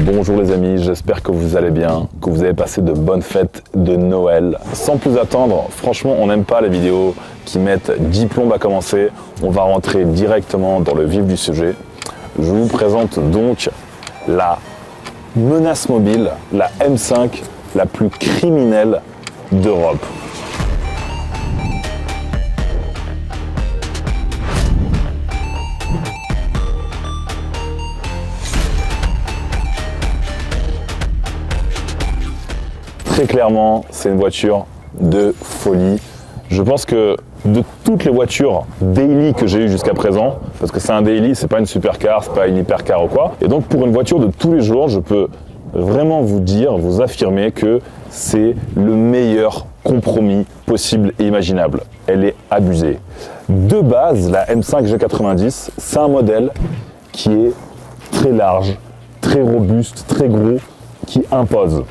Bonjour les amis, j'espère que vous allez bien, que vous avez passé de bonnes fêtes de Noël. Sans plus attendre, franchement on n'aime pas les vidéos qui mettent 10 plombes à commencer. On va rentrer directement dans le vif du sujet. Je vous présente donc la menace mobile, la M5, la plus criminelle d'Europe. Très clairement, c'est une voiture de folie. Je pense que de toutes les voitures daily que j'ai eues jusqu'à présent, parce que c'est un daily, c'est pas une supercar, c'est pas une hypercar ou quoi, et donc pour une voiture de tous les jours, je peux vraiment vous dire, vous affirmer que c'est le meilleur compromis possible et imaginable. Elle est abusée. De base, la M5 G90, c'est un modèle qui est très large, très robuste, très gros, qui impose.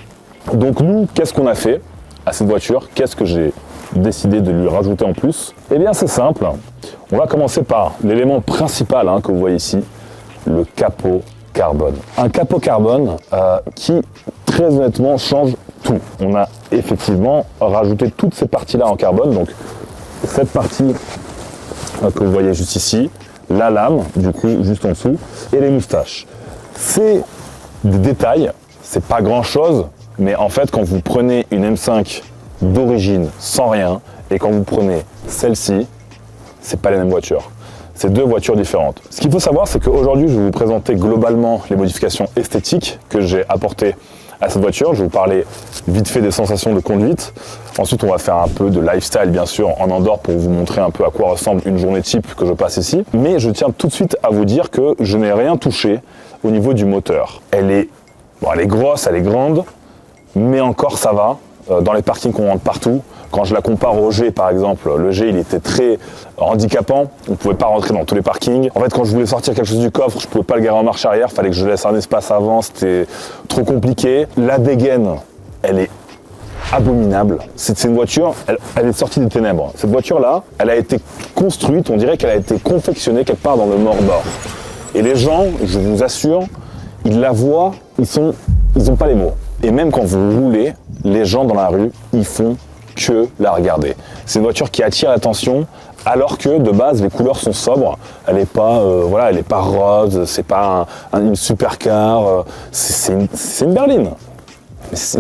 Donc nous, qu'est-ce qu'on a fait à cette voiture? Qu'est-ce que j'ai décidé de lui rajouter en plus? Eh bien c'est simple, on va commencer par l'élément principal que vous voyez ici, le capot carbone. Un capot carbone qui très honnêtement change tout. On a effectivement rajouté toutes ces parties-là en carbone, donc cette partie que vous voyez juste ici, la lame du coup juste en dessous, et les moustaches. C'est des détails, c'est pas grand-chose, mais en fait, quand vous prenez une M5 d'origine sans rien et quand vous prenez celle-ci, c'est pas les mêmes voitures. C'est deux voitures différentes. Ce qu'il faut savoir, c'est qu'aujourd'hui, je vais vous présenter globalement les modifications esthétiques que j'ai apportées à cette voiture. Je vais vous parler vite fait des sensations de conduite. Ensuite, on va faire un peu de lifestyle, bien sûr, en Andorre pour vous montrer un peu à quoi ressemble une journée type que je passe ici. Mais je tiens tout de suite à vous dire que je n'ai rien touché au niveau du moteur. Elle est grosse, elle est grande, mais encore ça va. Dans les parkings qu'on rentre partout, quand je la compare au G par exemple, le G il était très handicapant, on ne pouvait pas rentrer dans tous les parkings. En fait quand je voulais sortir quelque chose du coffre, je ne pouvais pas le garer en marche arrière, il fallait que je laisse un espace avant, c'était trop compliqué. La dégaine, elle est abominable. C'est une voiture, elle est sortie des ténèbres. Cette voiture là, elle a été construite, on dirait qu'elle a été confectionnée quelque part dans le Mordor. Et les gens, je vous assure, ils la voient, ils n'ont pas les mots. Et même quand vous roulez, les gens dans la rue, ils font que la regarder. C'est une voiture qui attire l'attention, alors que de base, les couleurs sont sobres. Elle n'est pas, elle est pas rose, c'est pas une supercar, c'est une berline.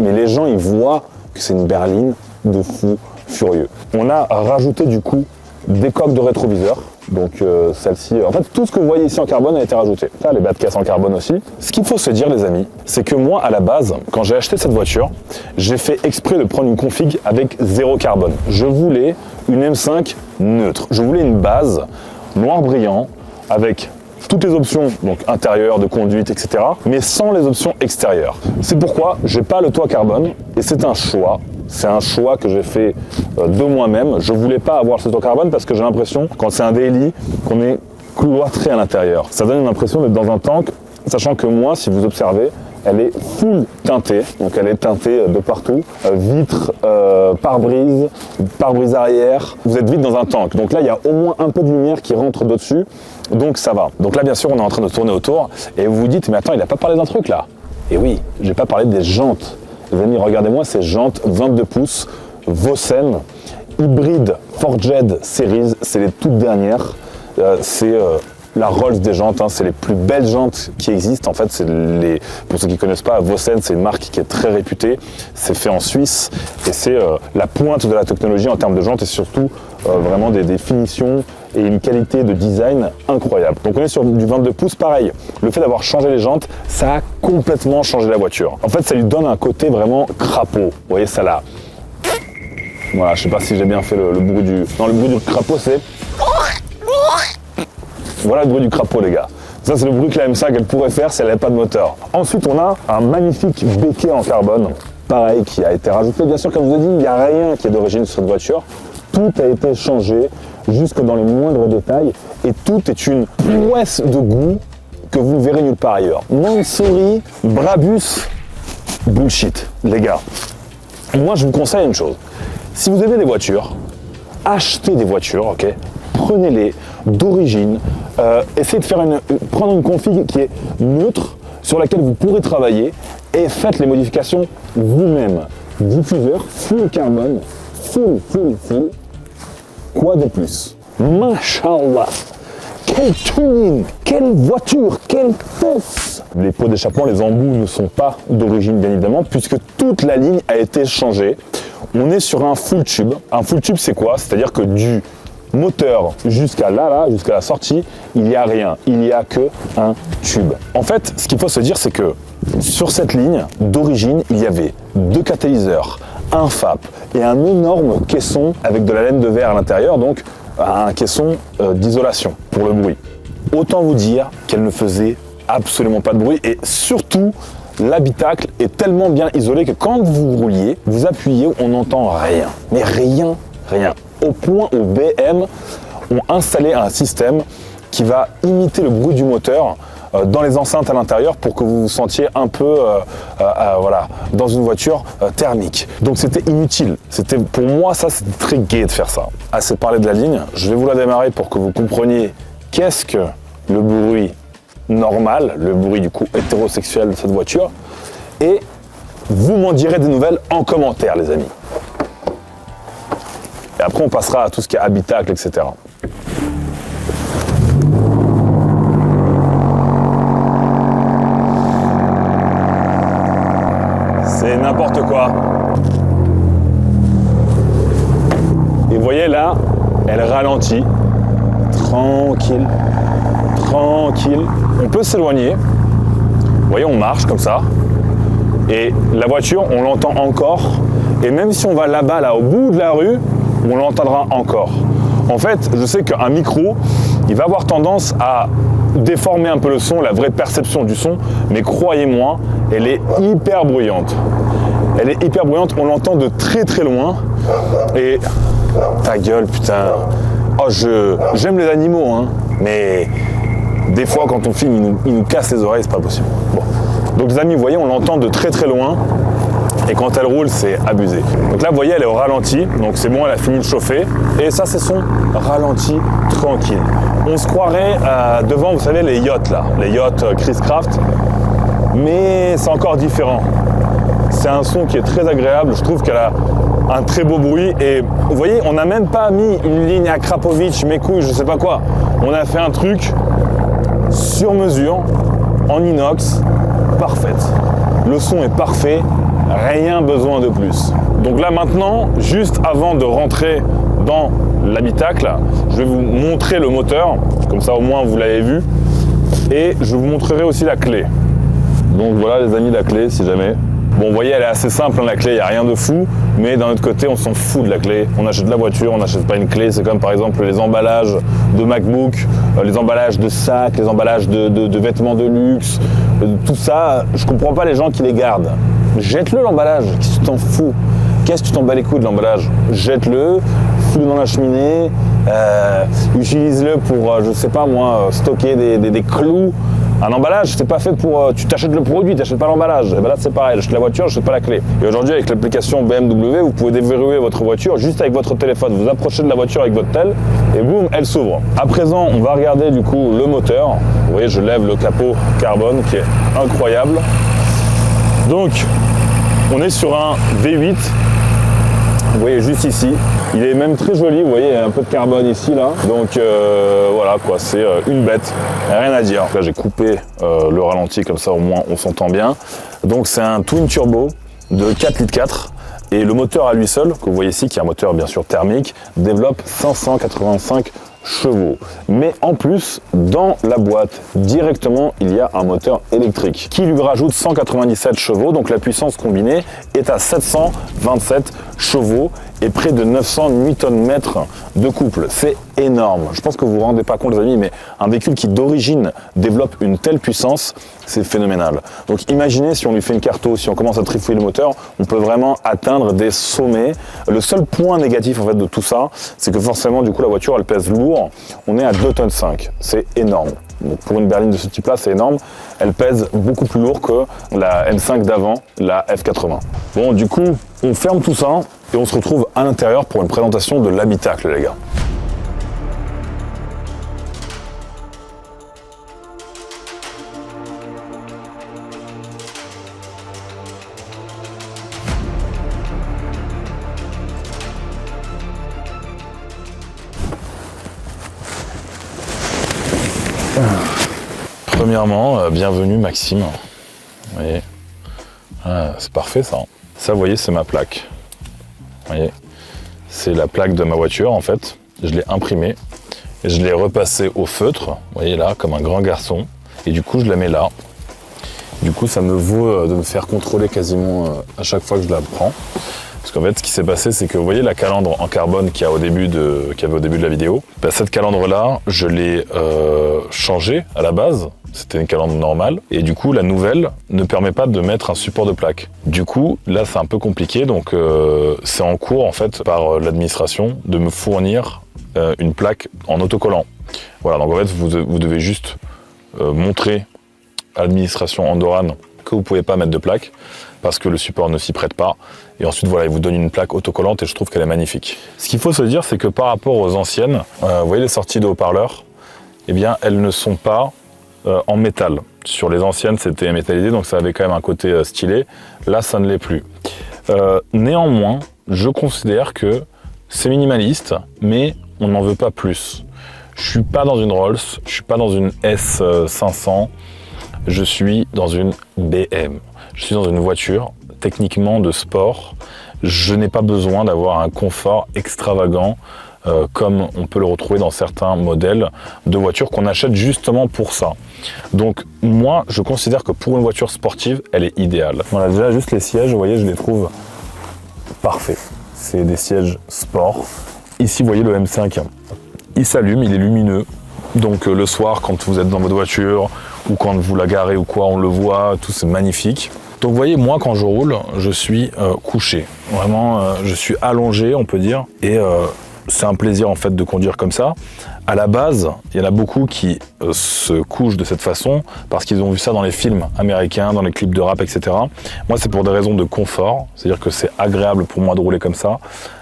Mais les gens, ils voient que c'est une berline de fou furieux. On a rajouté du coup des coques de rétroviseur. Donc celle-ci, en fait tout ce que vous voyez ici en carbone a été rajouté. Là, les bas de caisse en carbone aussi. Ce qu'il faut se dire les amis, c'est que moi à la base, quand j'ai acheté cette voiture, j'ai fait exprès de prendre une config avec zéro carbone. Je voulais une M5 neutre. Je voulais une base noir brillant avec toutes les options, donc intérieure, de conduite, etc. mais sans les options extérieures. C'est pourquoi j'ai pas le toit carbone et c'est un choix. C'est un choix que j'ai fait de moi-même. Je voulais pas avoir ce toit carbone parce que j'ai l'impression, quand c'est un daily, qu'on est cloîtré à l'intérieur. Ça donne l'impression d'être dans un tank, sachant que moi, si vous observez, elle est full teintée, donc elle est teintée de partout, vitres, pare-brise arrière, vous êtes vite dans un tank. Donc là, il y a au moins un peu de lumière qui rentre dessus, donc ça va. Donc là, bien sûr, on est en train de tourner autour, et vous vous dites, mais attends, il n'a pas parlé d'un truc là. Et oui, j'ai pas parlé des jantes. Les amis, regardez-moi ces jantes 22 pouces, Vossen, hybride Forged Series, c'est les toutes dernières. C'est la Rolls des jantes, c'est les plus belles jantes qui existent. En fait, pour ceux qui ne connaissent pas, Vossen, c'est une marque qui est très réputée. C'est fait en Suisse et c'est la pointe de la technologie en termes de jantes et surtout vraiment des finitions et une qualité de design incroyable. Donc on est sur du 22 pouces, pareil. Le fait d'avoir changé les jantes, ça a complètement changé la voiture. En fait, ça lui donne un côté vraiment crapaud. Vous voyez ça là. Voilà, je sais pas si j'ai bien fait le bruit du... Non, le bruit du crapaud, c'est... Voilà le bruit du crapaud, les gars. Ça, c'est le bruit que la M5 elle pourrait faire si elle n'avait pas de moteur. Ensuite, on a un magnifique béquet en carbone, pareil, qui a été rajouté. Bien sûr, comme je vous ai dit, il n'y a rien qui est d'origine sur cette voiture. Tout a été changé, jusque dans les moindres détails, et tout est une prouesse de goût que vous ne verrez nulle part ailleurs. Mansouri, Brabus, bullshit, les gars. Moi, je vous conseille une chose. Si vous aimez les voitures, achetez des voitures, ok ? Prenez-les d'origine, essayez de prendre une config qui est neutre, sur laquelle vous pourrez travailler et faites les modifications vous-même. Diffuseur, full carbone, full. Quoi de plus? Mashallah! Quel tuning! Quelle voiture! Quelle force! Les pots d'échappement, les embouts ne sont pas d'origine bien évidemment, puisque toute la ligne a été changée. On est sur un full tube. Un full tube, c'est quoi? C'est-à-dire que du moteur jusqu'à là, jusqu'à la sortie, il n'y a rien. Il n'y a que un tube. En fait, ce qu'il faut se dire, c'est que sur cette ligne, d'origine, il y avait 2 catalyseurs, un FAP et un énorme caisson avec de la laine de verre à l'intérieur, donc un caisson d'isolation pour le bruit. Autant vous dire qu'elle ne faisait absolument pas de bruit et surtout, l'habitacle est tellement bien isolé que quand vous rouliez, vous appuyez, on n'entend rien. Mais rien. Au point où BM ont installé un système qui va imiter le bruit du moteur dans les enceintes à l'intérieur pour que vous vous sentiez un peu voilà, dans une voiture thermique. Donc c'était inutile. Pour moi, ça, c'était très gai de faire ça. Assez parlé de la ligne, je vais vous la démarrer pour que vous compreniez qu'est-ce que le bruit normal, le bruit du coup hétérosexuel de cette voiture. Et vous m'en direz des nouvelles en commentaire, les amis. Et après, on passera à tout ce qui est habitacle, etc. C'est n'importe quoi. Et vous voyez là, elle ralentit. Tranquille. On peut s'éloigner. Vous voyez, on marche comme ça. Et la voiture, on l'entend encore. Et même si on va là-bas, là, au bout de la rue, on l'entendra encore. En fait, je sais qu'un micro, il va avoir tendance à déformer un peu le son, la vraie perception du son, mais croyez-moi, elle est hyper bruyante. On l'entend de très loin. Et ta gueule, putain. Oh, j'aime les animaux, hein, mais des fois, quand on filme, ils nous cassent les oreilles, c'est pas possible. Bon. Donc les amis, vous voyez, on l'entend de très loin. Et quand elle roule, c'est abusé. Donc là, vous voyez, elle est au ralenti. Donc c'est bon, elle a fini de chauffer. Et ça, c'est son ralenti tranquille. On se croirait devant, vous savez, les yachts là. Les yachts Chris Craft. Mais c'est encore différent. C'est un son qui est très agréable. Je trouve qu'elle a un très beau bruit. Et vous voyez, on n'a même pas mis une ligne à Krapovic, mes couilles, je sais pas quoi. On a fait un truc sur mesure, en inox, parfaite. Le son est parfait. Rien besoin de plus. Donc là maintenant, juste avant de rentrer dans l'habitacle, je vais vous montrer le moteur, comme ça au moins vous l'avez vu, et je vous montrerai aussi la clé. Donc voilà les amis, la clé si jamais. Bon, vous voyez, elle est assez simple, hein, la clé, il n'y a rien de fou, mais d'un autre côté, on s'en fout de la clé. On achète la voiture, on n'achète pas une clé. C'est comme par exemple les emballages de MacBook, les emballages de sacs, les emballages de vêtements de luxe, tout ça, je comprends pas les gens qui les gardent. Jette-le l'emballage, qu'est-ce que tu t'en fous? Qu'est-ce que tu t'en bats les couilles de l'emballage? Jette-le, fous-le dans la cheminée, utilise-le pour, je sais pas moi, stocker des clous. Un emballage, c'est pas fait pour... tu t'achètes le produit, tu n'achètes pas l'emballage. Et ben là, c'est pareil, j'achète la voiture, je n'achète pas la clé. Et aujourd'hui, avec l'application BMW, vous pouvez déverrouiller votre voiture juste avec votre téléphone. Vous approchez de la voiture avec votre tel et boum, elle s'ouvre. À présent, on va regarder du coup le moteur. Vous voyez, je lève le capot carbone qui est incroyable. Donc, on est sur un V8. Vous voyez juste ici, il est même très joli, vous voyez, il y a un peu de carbone ici, là. Donc voilà quoi, c'est une bête, rien à dire. Là j'ai coupé le ralenti, comme ça au moins on s'entend bien. Donc c'est un twin turbo de 4,4 litres. Et le moteur à lui seul, que vous voyez ici, qui est un moteur bien sûr thermique, développe 585 chevaux. Mais en plus, dans la boîte, directement, il y a un moteur électrique qui lui rajoute 197 chevaux. Donc la puissance combinée est à 727 chevaux et près de 900 Nm de couple. C'est énorme. Je pense que vous vous rendez pas compte les amis, mais un véhicule qui d'origine développe une telle puissance, c'est phénoménal. Donc imaginez si on lui fait une carto, si on commence à trifouiller le moteur, on peut vraiment atteindre des sommets. Le seul point négatif en fait de tout ça, c'est que forcément du coup la voiture elle pèse lourd. On est à 2,5 tonnes. C'est énorme. Donc pour une berline de ce type là, c'est énorme. Elle pèse beaucoup plus lourd que la M5 d'avant, la F80. Bon du coup, on ferme tout ça et on se retrouve à l'intérieur pour une présentation de l'habitacle les gars. Premièrement, bienvenue Maxime. Vous voyez, c'est parfait ça. Ça, vous voyez, c'est ma plaque. Vous voyez, c'est la plaque de ma voiture en fait. Je l'ai imprimée et je l'ai repassée au feutre. Vous voyez là, comme un grand garçon. Et du coup, je la mets là. Du coup, ça me vaut de me faire contrôler quasiment à chaque fois que je la prends. Parce qu'en fait, ce qui s'est passé, c'est que vous voyez la calandre en carbone qu'il y avait au début de la vidéo. Ben, cette calandre-là, je l'ai changée à la base. C'était une calandre normale. Et du coup, la nouvelle ne permet pas de mettre un support de plaque. Du coup, là, c'est un peu compliqué. Donc, c'est en cours, en fait, par l'administration de me fournir une plaque en autocollant. Voilà, donc en fait, vous devez juste montrer à l'administration andorrane que vous ne pouvez pas mettre de plaque parce que le support ne s'y prête pas. Et ensuite, voilà, ils vous donnent une plaque autocollante et je trouve qu'elle est magnifique. Ce qu'il faut se dire, c'est que par rapport aux anciennes, vous voyez les sorties de haut-parleurs, eh bien, elles ne sont pas en métal. Sur les anciennes, c'était métallisé, donc ça avait quand même un côté stylé. Là, ça ne l'est plus. Néanmoins, je considère que c'est minimaliste, mais on n'en veut pas plus. Je suis pas dans une Rolls, je suis pas dans une S500, je suis dans une BM. Je suis dans une voiture techniquement de sport. Je n'ai pas besoin d'avoir un confort extravagant comme on peut le retrouver dans certains modèles de voitures qu'on achète justement pour ça. Donc moi, je considère que pour une voiture sportive, elle est idéale. Voilà, déjà juste les sièges, vous voyez, je les trouve parfaits. C'est des sièges sport. Ici, vous voyez le M5, il s'allume, il est lumineux. Donc le soir, quand vous êtes dans votre voiture ou quand vous la garez ou quoi, on le voit, tout c'est magnifique. Donc vous voyez, moi quand je roule, je suis couché. Vraiment, je suis allongé, on peut dire. Et c'est un plaisir en fait de conduire comme ça. À la base, il y en a beaucoup qui se couchent de cette façon parce qu'ils ont vu ça dans les films américains, dans les clips de rap, etc. Moi, c'est pour des raisons de confort. C'est-à-dire que c'est agréable pour moi de rouler comme ça.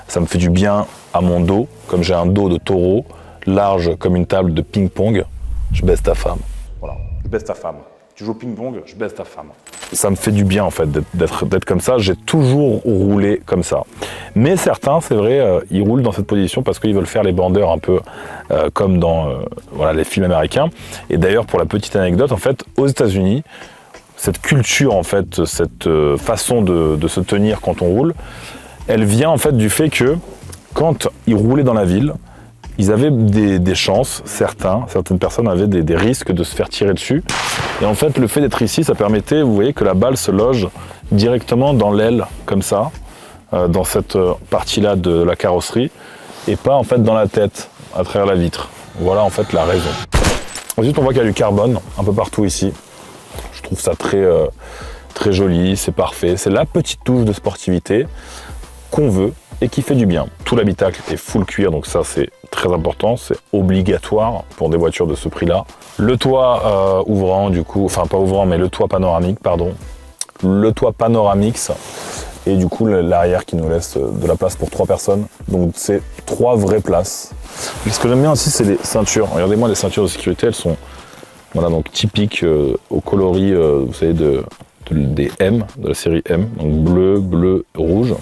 Ça me fait du bien à mon dos, comme j'ai un dos de taureau, large comme une table de ping-pong. Je baise ta femme. Voilà, je baise ta femme. Tu joues au ping-pong, je baise ta femme. Ça me fait du bien en fait d'être comme ça. J'ai toujours roulé comme ça. Mais certains, c'est vrai, ils roulent dans cette position parce qu'ils veulent faire les bandeurs un peu comme dans voilà, les films américains. Et d'ailleurs, pour la petite anecdote, en fait, aux États-Unis, cette culture, en fait, cette façon de se tenir quand on roule, elle vient en fait du fait que quand ils roulaient dans la ville, ils avaient des chances, certaines personnes avaient des risques de se faire tirer dessus. Et en fait, le fait d'être ici, ça permettait, vous voyez, que la balle se loge directement dans l'aile, comme ça, dans cette partie-là de la carrosserie, et pas en fait dans la tête, à travers la vitre. Voilà en fait la raison. Ensuite, on voit qu'il y a du carbone un peu partout ici. Je trouve ça très joli, c'est parfait. C'est la petite touche de sportivité qu'on veut et qui fait du bien. Tout l'habitacle est full cuir, donc ça c'est très important, c'est obligatoire pour des voitures de ce prix-là. Le toit ouvrant du coup, enfin pas ouvrant mais le toit panoramique, pardon. Le toit Panoramix et du coup l'arrière qui nous laisse de la place pour 3 personnes. Donc c'est 3 vraies places. Et ce que j'aime bien aussi c'est les ceintures. Regardez-moi les ceintures de sécurité, elles sont voilà, donc typiques au coloris vous savez des M, de la série M, donc bleu, rouge.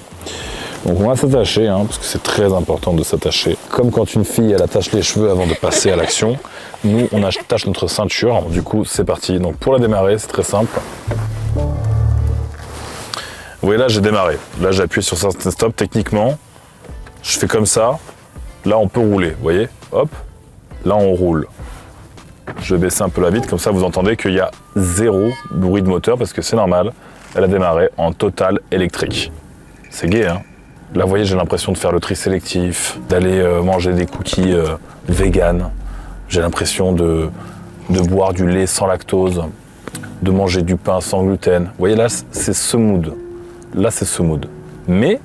Donc on va s'attacher, parce que c'est très important de s'attacher. Comme quand une fille elle attache les cheveux avant de passer à l'action, nous on attache notre ceinture, du coup c'est parti. Donc pour la démarrer, c'est très simple. Vous voyez là j'ai démarré, là j'ai appuyé sur certains stop, techniquement, je fais comme ça, là on peut rouler, vous voyez, hop, là on roule. Je vais baisser un peu la vitre, comme ça vous entendez qu'il y a 0 bruit de moteur parce que c'est normal, elle a démarré en total électrique. C'est gai, hein. Là, vous voyez, j'ai l'impression de faire le tri sélectif, d'aller manger des cookies vegan. J'ai l'impression de boire du lait sans lactose, de manger du pain sans gluten. Vous voyez, là, c'est ce mood. Là, c'est ce mood. Mais,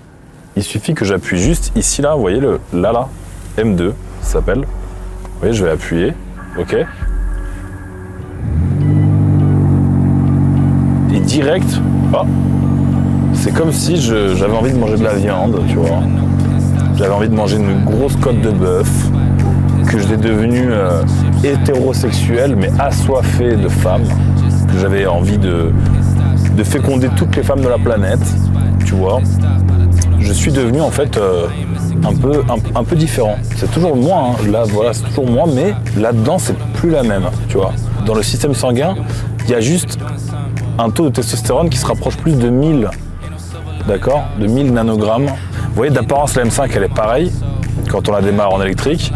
il suffit que j'appuie juste ici, là, vous voyez, le là, M2, ça s'appelle. Vous voyez, je vais appuyer, ok. Et direct, c'est comme si j'avais envie de manger de la viande, tu vois. J'avais envie de manger une grosse côte de bœuf, que j'étais devenu hétérosexuel, mais assoiffé de femmes, que j'avais envie de féconder toutes les femmes de la planète, tu vois. Je suis devenu en fait un peu différent. C'est toujours moi, là, voilà, c'est toujours moi, mais là-dedans, c'est plus la même, tu vois. dans le système sanguin, il y a juste un taux de testostérone qui se rapproche plus de 1000, d'accord, de 1000 nanogrammes. Vous voyez, d'apparence, la M5, elle est pareille quand on la démarre en électrique,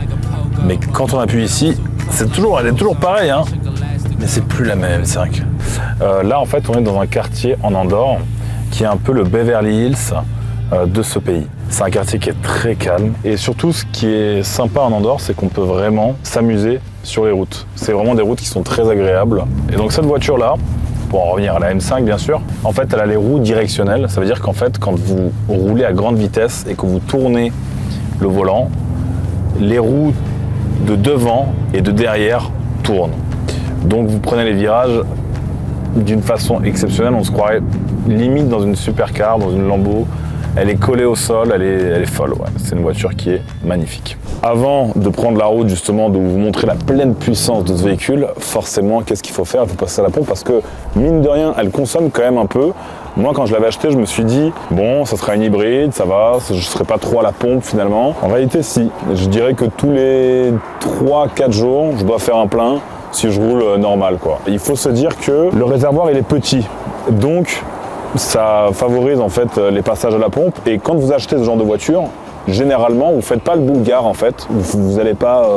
mais quand on appuie ici, elle est toujours pareille, hein, mais c'est plus la même M5. Là, en fait, on est dans un quartier en Andorre qui est un peu le Beverly Hills de ce pays. C'est un quartier qui est très calme et surtout ce qui est sympa en Andorre, c'est qu'on peut vraiment s'amuser sur les routes. C'est vraiment des routes qui sont très agréables. Et donc cette voiture-là, pour en revenir à la M5 bien sûr, en fait elle a les roues directionnelles. Ça veut dire qu'en fait quand vous roulez à grande vitesse et que vous tournez le volant, les roues de devant et de derrière tournent. Donc vous prenez les virages d'une façon exceptionnelle, on se croirait limite dans une supercar, dans une Lambo. Elle est collée au sol, elle est folle, ouais. C'est une voiture qui est magnifique. Avant de prendre la route, justement, de vous montrer la pleine puissance de ce véhicule, forcément, qu'est-ce qu'il faut faire? Il faut passer à la pompe parce que, mine de rien, elle consomme quand même un peu. Moi, quand je l'avais acheté, je me suis dit, bon, ça sera une hybride, ça va, je ne serai pas trop à la pompe finalement. En réalité, si. Je dirais que tous les 3-4 jours, je dois faire un plein si je roule normal, quoi. Il faut se dire que le réservoir, il est petit. Donc, ça favorise en fait les passages à la pompe. Et quand vous achetez ce genre de voiture, généralement, vous ne faites pas le bulgare en fait. Vous n'allez pas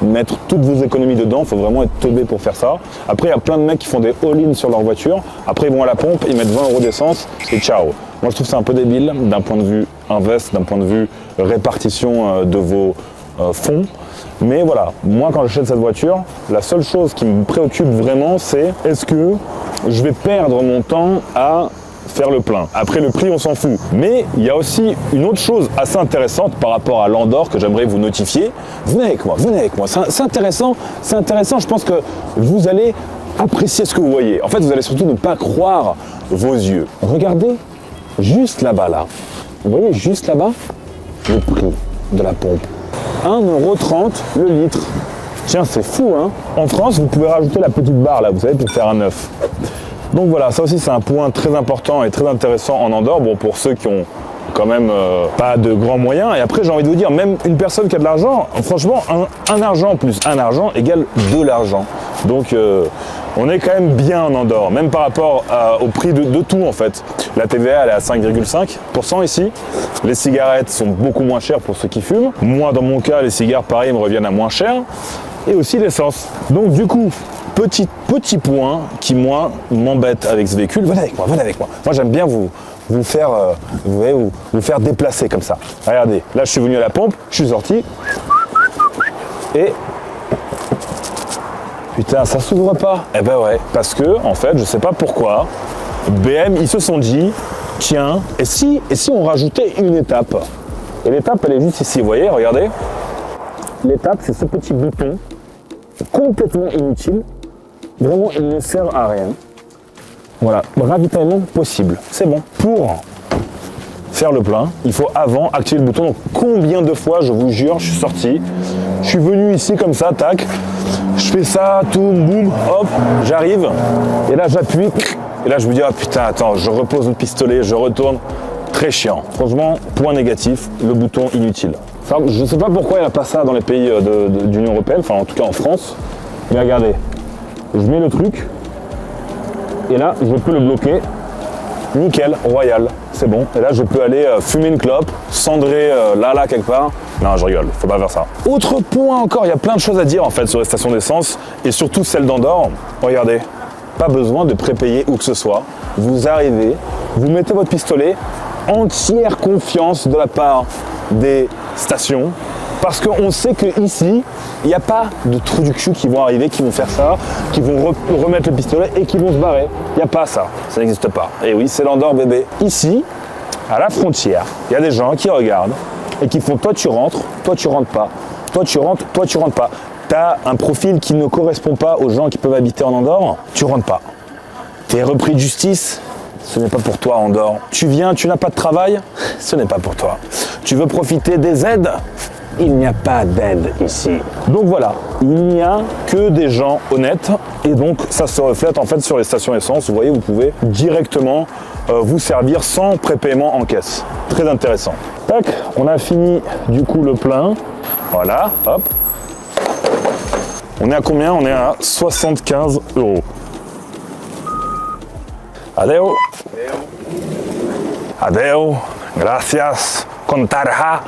mettre toutes vos économies dedans. Il faut vraiment être teubé pour faire ça. Après, il y a plein de mecs qui font des all-in sur leur voiture. Après, ils vont à la pompe, ils mettent 20 € d'essence et ciao. Moi, je trouve ça un peu débile d'un point de vue invest, d'un point de vue répartition de vos fonds. Mais voilà, moi quand j'achète cette voiture, la seule chose qui me préoccupe vraiment, c'est est-ce que je vais perdre mon temps à faire le plein. Après le prix, on s'en fout. Mais il y a aussi une autre chose assez intéressante par rapport à l'Andorre que j'aimerais vous notifier. Venez avec moi. C'est intéressant, je pense que vous allez apprécier ce que vous voyez. En fait, vous allez surtout ne pas croire vos yeux. Regardez juste là-bas, là. Vous voyez juste là-bas le prix de la pompe. 1,30 € le litre. Tiens, c'est fou, hein. En France, vous pouvez rajouter la petite barre, là, vous savez, pour faire un œuf. Donc voilà, ça aussi, c'est un point très important et très intéressant en Andorre. Bon, pour ceux qui ont quand même pas de grands moyens. Et après, j'ai envie de vous dire, même une personne qui a de l'argent, franchement, un argent plus un argent égale de l'argent. Donc, on est quand même bien en Andorre, même par rapport au prix de tout en fait. La TVA, elle est à 5,5% ici. Les cigarettes sont beaucoup moins chères pour ceux qui fument. Moi, dans mon cas, les cigares, pareil, me reviennent à moins cher. Et aussi l'essence. Donc, du coup, petit point qui, moi, m'embête avec ce véhicule. Venez avec moi. Moi, j'aime bien vous faire déplacer comme ça. Regardez, là, je suis venu à la pompe, je suis sorti. Et putain, ça s'ouvre pas. Eh ben ouais, parce que, en fait, je sais pas pourquoi, BM, ils se sont dit, tiens, et si on rajoutait une étape? Et l'étape, elle est juste ici, vous voyez, regardez. L'étape, c'est ce petit bouton, complètement inutile. Vraiment, il ne sert à rien. Voilà, ravitaillement possible, c'est bon. Pour faire le plein, il faut avant activer le bouton. Donc, combien de fois, je vous jure, je suis sorti, je suis venu ici comme ça, tac, je fais ça, tout, boum, hop, j'arrive, et là j'appuie, et là je me dis, ah putain, attends, je repose le pistolet, je retourne, très chiant. Franchement, point négatif, le bouton inutile. Ça, je ne sais pas pourquoi il n'y a pas ça dans les pays d'Union Européenne, enfin en tout cas en France, mais regardez, je mets le truc, et là je peux le bloquer, nickel, royal, c'est bon. Et là je peux aller fumer une clope, cendrer là quelque part. Non, je rigole, faut pas faire ça. Autre point encore, il y a plein de choses à dire en fait sur les stations d'essence, et surtout celle d'Andorre. Regardez, pas besoin de prépayer où que ce soit. Vous arrivez, vous mettez votre pistolet, entière confiance de la part des stations, parce qu'on sait qu'ici, il n'y a pas de trous du cul qui vont arriver, qui vont faire ça, qui vont remettre le pistolet et qui vont se barrer. Il n'y a pas ça, ça n'existe pas. Et oui, c'est l'Andorre bébé. Ici, à la frontière, il y a des gens qui regardent et qui font toi tu rentres pas, toi tu rentres pas. T'as un profil qui ne correspond pas aux gens qui peuvent habiter en Andorre, tu rentres pas. T'es repris de justice, ce n'est pas pour toi Andorre. Tu viens, tu n'as pas de travail, ce n'est pas pour toi. Tu veux profiter des aides, il n'y a pas d'aide ici. Donc voilà, il n'y a que des gens honnêtes et donc ça se reflète en fait sur les stations essence. Vous voyez, vous pouvez directement vous servir sans prépaiement en caisse. Très intéressant. Tac, on a fini du coup le plein. Voilà, hop. On est à combien? On est à 75 €. Adeo. Adeo. Gracias. Contarha.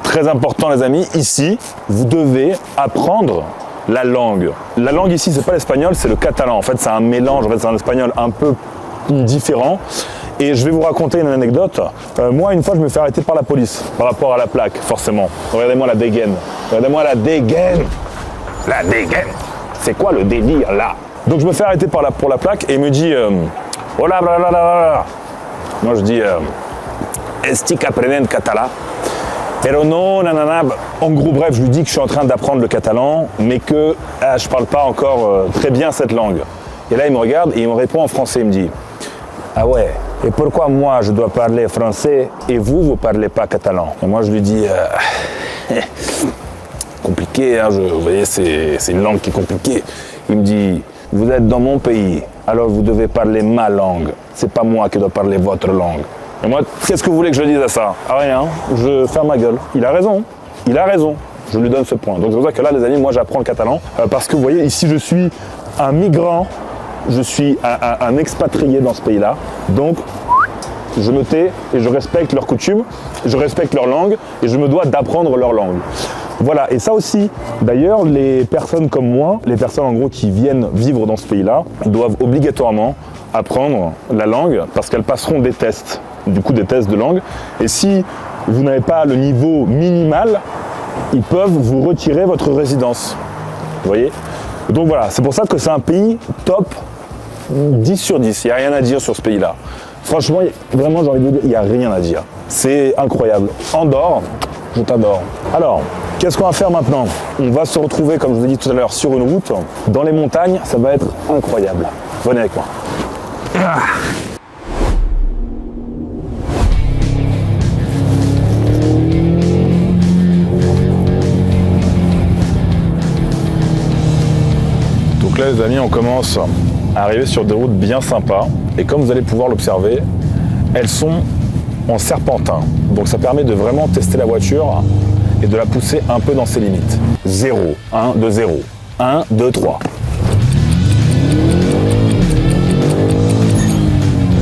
Très important les amis, ici, vous devez apprendre la langue. La langue ici, c'est pas l'espagnol, c'est le catalan. En fait, c'est un mélange, en fait, c'est un espagnol un peu différent. Et je vais vous raconter une anecdote. Moi, une fois, je me fais arrêter par la police, par rapport à la plaque, forcément. Regardez-moi la dégaine. Regardez-moi la dégaine. La dégaine. C'est quoi le délire, là? Donc, je me fais arrêter pour la plaque et il me dit oh là là là là. Moi, je dis estic aprenent català. Pero no, nanana. En gros, bref, je lui dis que je suis en train d'apprendre le catalan, mais que je parle pas encore très bien cette langue. Et là, il me regarde et il me répond en français. Il me dit ah ouais, et pourquoi moi je dois parler français et vous parlez pas catalan? Et moi, je lui dis compliqué, hein, vous voyez, c'est une langue qui est compliquée. Il me dit vous êtes dans mon pays, alors vous devez parler ma langue. C'est pas moi qui dois parler votre langue. Et moi, qu'est-ce que vous voulez que je dise à ça? Ah rien, je ferme ma gueule. Il a raison, il a raison. Je lui donne ce point. Donc c'est pour ça que là, les amis, moi j'apprends le catalan. Parce que vous voyez, ici je suis un migrant, je suis un expatrié dans ce pays-là. Donc je me tais et je respecte leurs coutumes, je respecte leur langue et je me dois d'apprendre leur langue. Voilà, et ça aussi, d'ailleurs, les personnes comme moi, les personnes en gros qui viennent vivre dans ce pays-là, doivent obligatoirement apprendre la langue parce qu'elles passeront des tests, du coup des tests de langue. Et si vous n'avez pas le niveau minimal, ils peuvent vous retirer votre résidence. Vous voyez? Donc voilà, c'est pour ça que c'est un pays top 10 sur 10. Il n'y a rien à dire sur ce pays-là. Franchement, vraiment, j'ai envie de dire, il n'y a rien à dire. C'est incroyable. Andorre, je t'adore. Alors, qu'est-ce qu'on va faire maintenant? On va se retrouver, comme je vous ai dit tout à l'heure, sur une route, dans les montagnes. Ça va être incroyable. Venez avec moi. Donc là, les amis, on commence à arriver sur des routes bien sympas. Et comme vous allez pouvoir l'observer, elles sont en serpentin. Donc ça permet de vraiment tester la voiture et de la pousser un peu dans ses limites. 0, 1, 2, 0. 1, 2, 3.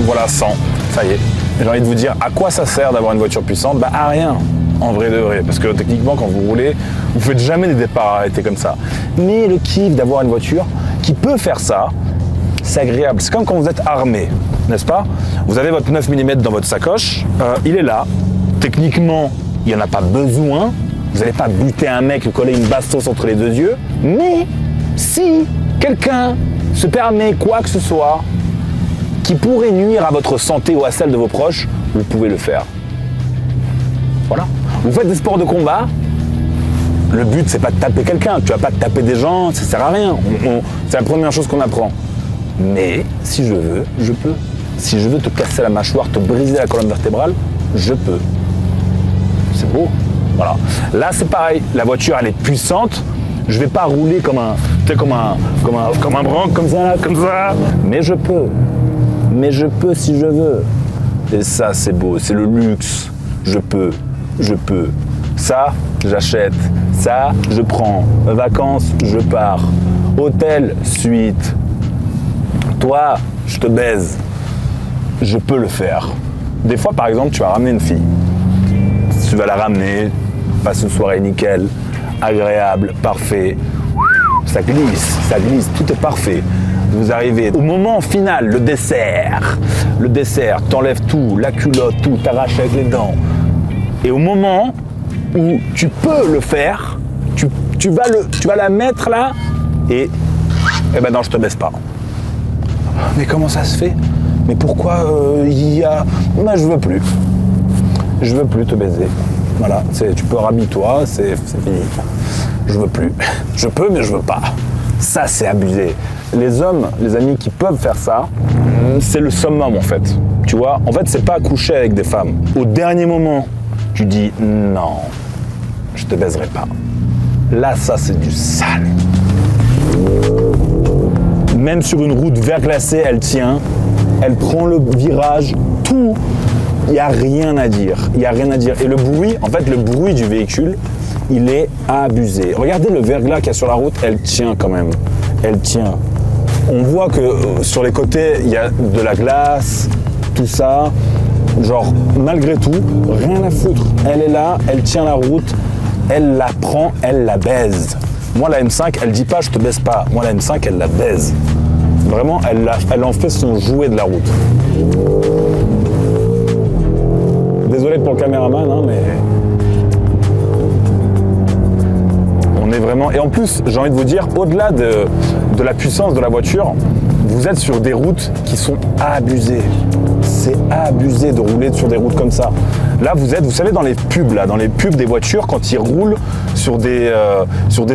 Voilà, 100. Ça y est. J'ai envie de vous dire, à quoi ça sert d'avoir une voiture puissante? Bah à rien, en vrai de vrai. Parce que techniquement, quand vous roulez, vous faites jamais des départs arrêtés comme ça. Mais le kiff d'avoir une voiture qui peut faire ça, c'est agréable. C'est comme quand vous êtes armé, n'est-ce pas? Vous avez votre 9 mm dans votre sacoche, il est là. Techniquement, il n'y en a pas besoin. Vous n'allez pas buter un mec, lui coller une bastos entre les deux yeux. Mais si quelqu'un se permet quoi que ce soit qui pourrait nuire à votre santé ou à celle de vos proches, vous pouvez le faire. Voilà. Vous faites des sports de combat, le but c'est pas de taper quelqu'un, tu vas pas te taper des gens, ça sert à rien. C'est la première chose qu'on apprend. Mais si je veux, je peux. Si je veux te casser la mâchoire, te briser la colonne vertébrale, je peux. C'est beau. Voilà. Là c'est pareil, la voiture elle est puissante. Je vais pas rouler comme un branque comme ça. Mais je peux. Mais je peux si je veux. Et ça c'est beau, c'est le luxe. Je peux. Ça, j'achète. Ça, je prends. Vacances, je pars. Hôtel, suite. Toi, je te baise. Je peux le faire. Des fois, par exemple, tu vas ramener une fille. Tu vas la ramener, passe une soirée nickel, agréable, parfait. Ça glisse, tout est parfait. Vous arrivez au moment final, le dessert. Le dessert, t'enlèves tout, la culotte, tout, t'arraches avec les dents. Et au moment où tu peux le faire, tu vas la mettre là et ben non, je te baisse pas. Mais comment ça se fait? Mais pourquoi moi je veux plus. Je veux plus te baiser. Voilà, tu peux rhabiller-toi, c'est fini. Je veux plus. Je peux, mais je veux pas. Ça, c'est abusé. Les hommes, les amis qui peuvent faire ça, c'est le summum en fait. Tu vois, en fait, c'est pas coucher avec des femmes. Au dernier moment, tu dis non, je te baiserai pas. Là, ça, c'est du sale. Même sur une route verglacée, elle tient, elle prend le virage, tout. Il n'y a rien à dire. Il n'y a rien à dire. Et le bruit, en fait, le bruit du véhicule, il est abusé. Regardez le verglas qu'il y a sur la route, elle tient quand même. Elle tient. On voit que sur les côtés, il y a de la glace, tout ça. Genre, malgré tout, rien à foutre. Elle est là, elle tient la route, elle la prend, elle la baise. Moi, la M5, elle dit pas je te baise pas. Moi, la M5, elle la baise. Vraiment, elle en fait son jouet de la route. Désolé pour le caméraman, hein, mais... On est vraiment... Et en plus, j'ai envie de vous dire, au-delà de la puissance de la voiture, vous êtes sur des routes qui sont abusées. C'est abusé de rouler sur des routes comme ça. Là, vous êtes, vous savez, dans les pubs des voitures, quand ils roulent sur des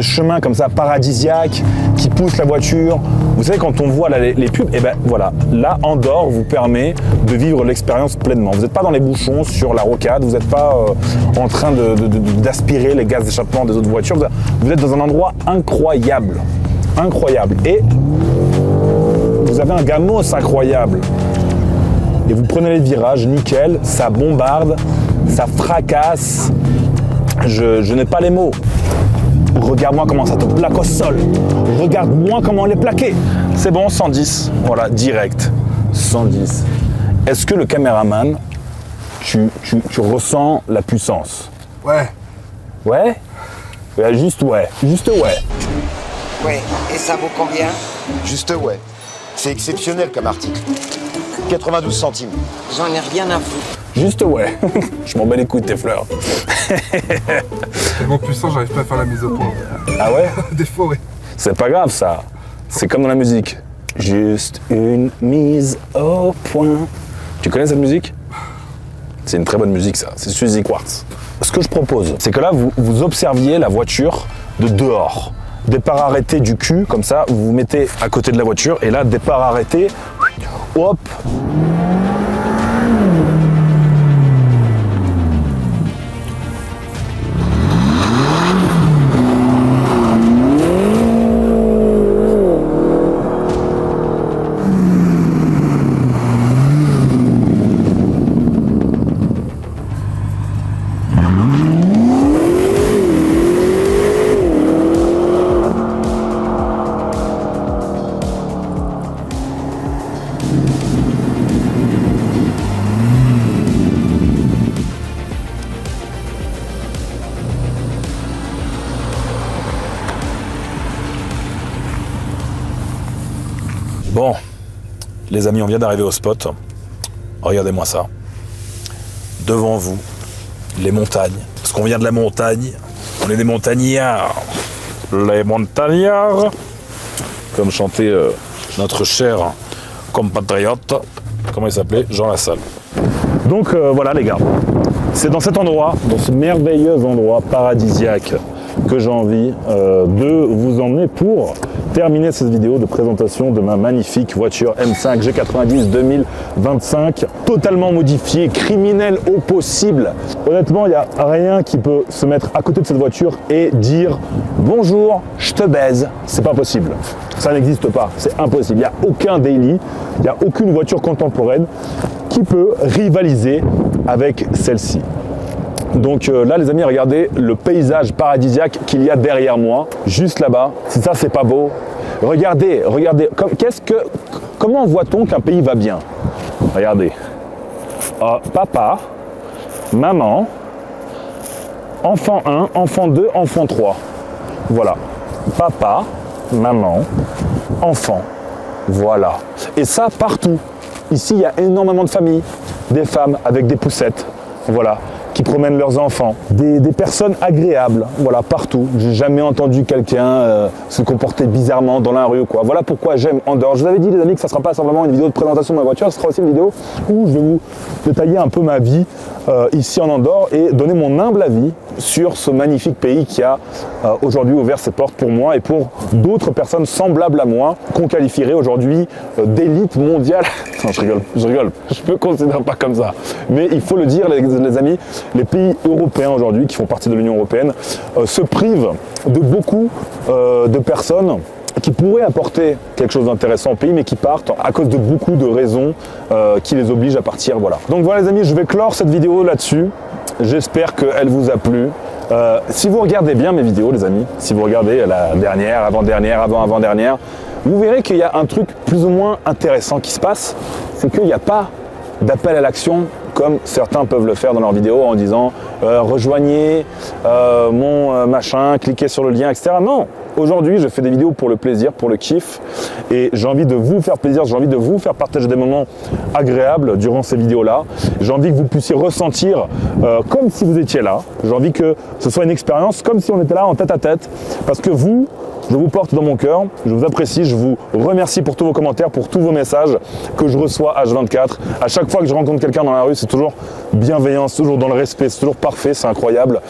chemins comme ça, paradisiaques, qui poussent la voiture. Vous savez, quand on voit là, les pubs, et ben voilà, là, Andorre vous permet de vivre l'expérience pleinement. Vous n'êtes pas dans les bouchons sur la rocade, vous n'êtes pas en train d'aspirer les gaz d'échappement des autres voitures. Vous êtes dans un endroit incroyable. Incroyable. Et vous avez un gamos incroyable. Et vous prenez les virages, nickel, ça bombarde, ça fracasse. Je n'ai pas les mots. Regarde-moi comment ça te plaque au sol. Regarde-moi comment elle est plaquée. C'est bon, 110. Voilà, direct. 110. Est-ce que le caméraman, tu ressens la puissance? Ouais. Ouais? Juste ouais. Juste ouais. Ouais, et ça vaut combien? Juste ouais. C'est exceptionnel comme article. 92 centimes. J'en ai rien à foutre. Juste ouais. Je m'en bats les couilles de tes fleurs. Tellement puissant, j'arrive pas à faire la mise au point. Ah ouais? Des fois, ouais. C'est pas grave ça. C'est comme dans la musique. Juste une mise au point. Tu connais cette musique? C'est une très bonne musique ça. C'est Suzy Quartz. Ce que je propose, c'est que là, vous observiez la voiture de dehors. Départ arrêté du cul, comme ça, vous vous mettez à côté de la voiture, et là, départ arrêté, hop. Bon, les amis, on vient d'arriver au spot. Regardez-moi ça. Devant vous, les montagnes. Parce qu'on vient de la montagne. On est des montagnards. Les montagnards. Comme chantait notre cher compatriote. Comment il s'appelait? Jean Lassalle. Donc voilà les gars. C'est dans cet endroit, dans ce merveilleux endroit paradisiaque que j'ai envie de vous emmener pour terminer cette vidéo de présentation de ma magnifique voiture M5 G90 2025, totalement modifiée, criminelle au possible. Honnêtement, il n'y a rien qui peut se mettre à côté de cette voiture et dire bonjour, je te baise. C'est pas possible. Ça n'existe pas, c'est impossible. Il n'y a aucun daily, il n'y a aucune voiture contemporaine qui peut rivaliser avec celle-ci. Donc là les amis, regardez le paysage paradisiaque qu'il y a derrière moi, juste là-bas. Si ça c'est pas beau, regardez, comment voit-on qu'un pays va bien? Regardez, papa, maman, enfant 1, enfant 2, enfant 3. Voilà, papa, maman, enfant, voilà. Et ça partout. Ici il y a énormément de familles, des femmes avec des poussettes, voilà, qui promènent leurs enfants, des personnes agréables, voilà, partout. J'ai jamais entendu quelqu'un se comporter bizarrement dans la rue ou quoi. Voilà pourquoi j'aime Andorre. Je vous avais dit les amis que ça ne sera pas simplement une vidéo de présentation de ma voiture, ce sera aussi une vidéo où je vais vous détailler un peu ma vie ici en Andorre et donner mon humble avis sur ce magnifique pays qui a aujourd'hui ouvert ses portes pour moi et pour d'autres personnes semblables à moi qu'on qualifierait aujourd'hui d'élite mondiale. Non, je rigole, je me considère pas comme ça. Mais il faut le dire les amis, les pays européens aujourd'hui qui font partie de l'Union européenne se privent de beaucoup de personnes qui pourraient apporter quelque chose d'intéressant au pays, mais qui partent à cause de beaucoup de raisons qui les obligent à partir. Voilà. Donc voilà les amis, je vais clore cette vidéo là-dessus. J'espère qu'elle vous a plu. Si vous regardez bien mes vidéos, les amis, si vous regardez la dernière, avant-dernière, avant-avant-dernière, vous verrez qu'il y a un truc plus ou moins intéressant qui se passe, c'est qu'il n'y a pas d'appel à l'action comme certains peuvent le faire dans leurs vidéos en disant rejoignez mon machin, cliquez sur le lien, etc. Non, aujourd'hui je fais des vidéos pour le plaisir, pour le kiff et j'ai envie de vous faire plaisir, j'ai envie de vous faire partager des moments agréables durant ces vidéos-là. J'ai envie que vous puissiez ressentir comme si vous étiez là. J'ai envie que ce soit une expérience comme si on était là en tête à tête parce que vous, je vous porte dans mon cœur, je vous apprécie, je vous remercie pour tous vos commentaires, pour tous vos messages que je reçois H24. À chaque fois que je rencontre quelqu'un dans la rue, c'est toujours bienveillant, c'est toujours dans le respect, c'est toujours parfait, c'est incroyable.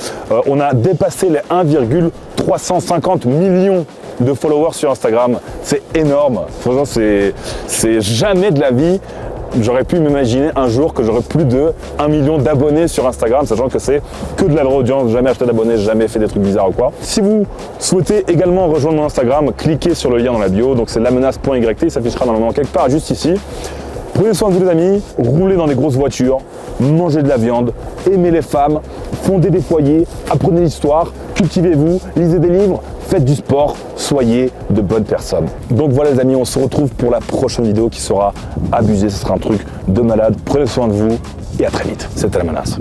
On a dépassé les 1,350 millions de followers sur Instagram. C'est énorme. Franchement, c'est jamais de la vie. J'aurais pu m'imaginer un jour que j'aurais plus de 1 million d'abonnés sur Instagram, sachant que c'est que de la vraie audience, jamais acheté d'abonnés, jamais fait des trucs bizarres ou quoi. Si vous souhaitez également rejoindre mon Instagram, cliquez sur le lien dans la bio, donc c'est lamenace.yt, il s'affichera normalement quelque part juste ici. Prenez soin de vous les amis, roulez dans des grosses voitures, mangez de la viande, aimez les femmes, fondez des foyers, apprenez l'histoire, cultivez-vous, lisez des livres, faites du sport, soyez de bonnes personnes. Donc voilà les amis, on se retrouve pour la prochaine vidéo qui sera abusée, ce sera un truc de malade. Prenez soin de vous et à très vite. C'était La Menace.